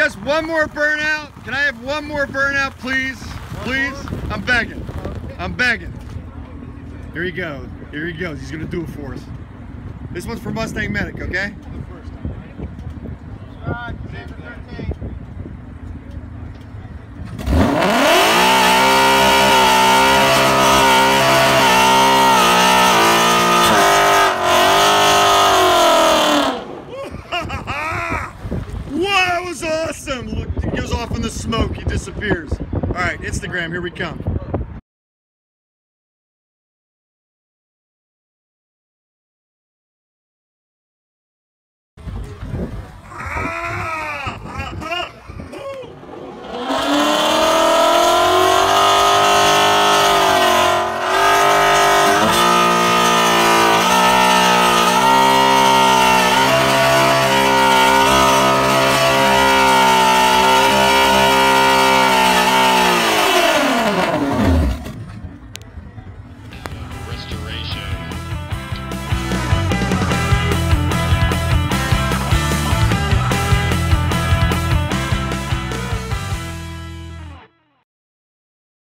Just one more burnout. Can I have one more burnout, please? Please? I'm begging. I'm begging. Here he goes. Here he goes. He's going to do it for us. This one's for MustangMedic, okay? Wow, that was awesome. Look, he goes off in the smoke. He disappears. All right, Instagram, here we come.